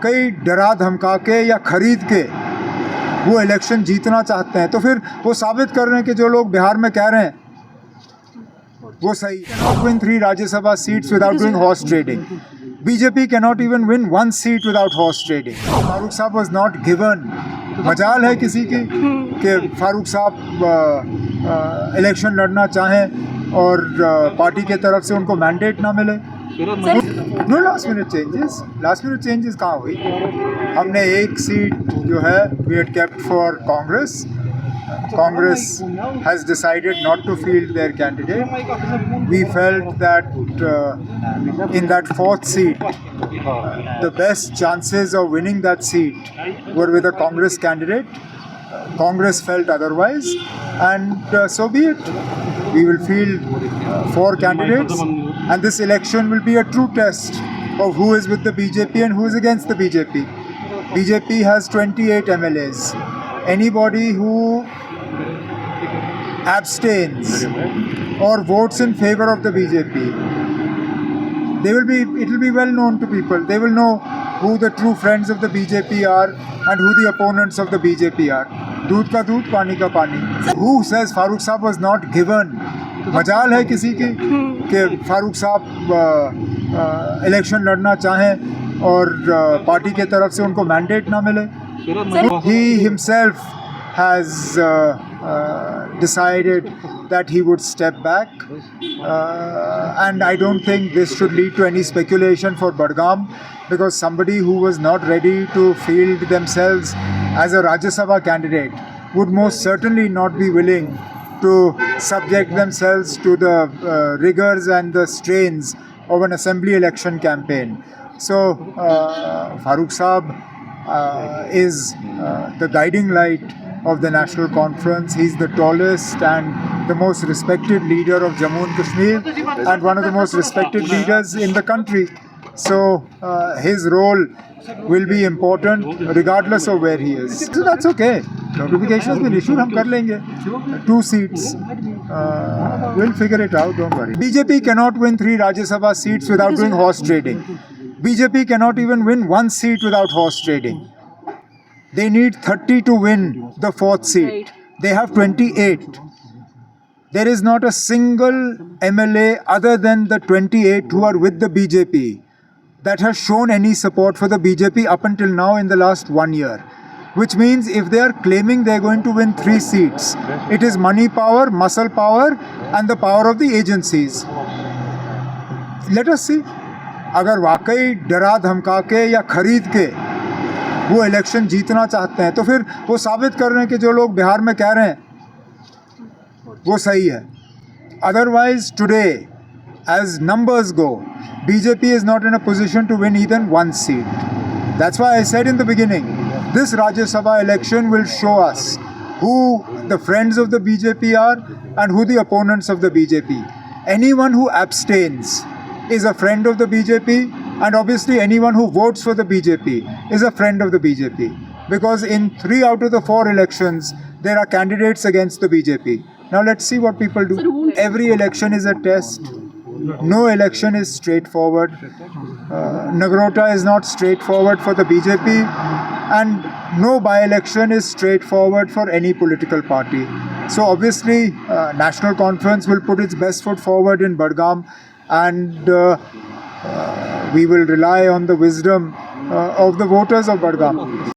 वाकई डरा धमका के या खरीद के वो इलेक्शन जीतना चाहते हैं तो फिर वो साबित कर रहे हैं कि जो लोग बिहार में कह रहे हैं वो सही है। Win 3 Rajya seats without doing horse trading. BJP cannot even win one seat without horse trading. Farooq साहब was not given. मजाल है किसी की कि फारूक साहब इलेक्शन लड़ना चाहें और पार्टी के तरफ से उनको मैंडेट ना मिले। नो लास्ट मिनट चेंजेस कहाँ हुई? हमने एक सीट जो है we had kept for Congress. Congress has decided not to field their candidate. We felt that in that fourth seat, the best chances of winning that seat were with a Congress candidate. Congress felt otherwise, and so be it. We will field 4 candidates, and this election will be a true test of who is with the BJP and who is against the BJP. BJP has 28 MLAs. Anybody who abstains or votes in favor of the BJP, it will be well known to people. They will know who the true friends of the BJP are and who the opponents of the BJP are. दूध का दूध, पानी का पानी. Who says Farooq साहब was not given? मजाल है किसी की कि फारूक साहब इलेक्शन लड़ना चाहें और पार्टी के तरफ से उनको मैंडेट ना मिले. He himself has decided that he would step back, and I don't think this should lead to any speculation for Budgam, because somebody who was not ready to field themselves as a Rajya Sabha candidate would most certainly not be willing to subject themselves to the rigors and the strains of an assembly election campaign. So Farooq Saab is the guiding light of the National Conference. He's the tallest and the most respected leader of Jammu and Kashmir and one of the most respected leaders in the country. So his role will be important regardless of where he is. So that's okay. Notification has been issued. हम कर लेंगे 2 seats. We'll figure it out. Don't worry. BJP cannot win 3 Rajya Sabha seats without doing horse trading. BJP cannot even win 1 seat without horse trading. They need 30 to win the 4th seat. They have 28. There is not a single MLA other than the 28 who are with the BJP that has shown any support for the BJP up until now in the last 1 year. Which means if they are claiming they are going to win 3 seats, it is money power, muscle power and the power of the agencies. Let us see. अगर वाकई डरा धमका के या खरीद के वो election जीतना चाहते हैं तो फिर वो साबित कर रहे हैं कि जो लोग बिहार में कह रहे हैं वो सही है. Otherwise today, as numbers go, BJP is not in a position to win even 1 seat. That's why I said in the beginning, this Rajya Sabha election will show us who the friends of the BJP are and who the opponents of the BJP. Anyone who abstains is a friend of the BJP, and obviously anyone who votes for the BJP is a friend of the BJP, because in 3 out of the 4 elections there are candidates against the BJP. Now let's see what people do. Every election is a test. No election is straightforward. Nagrota is not straightforward for the BJP, and no by-election is straightforward for any political party. So obviously National Conference will put its best foot forward in Budgam, and we will rely on the wisdom of the voters of Budgam.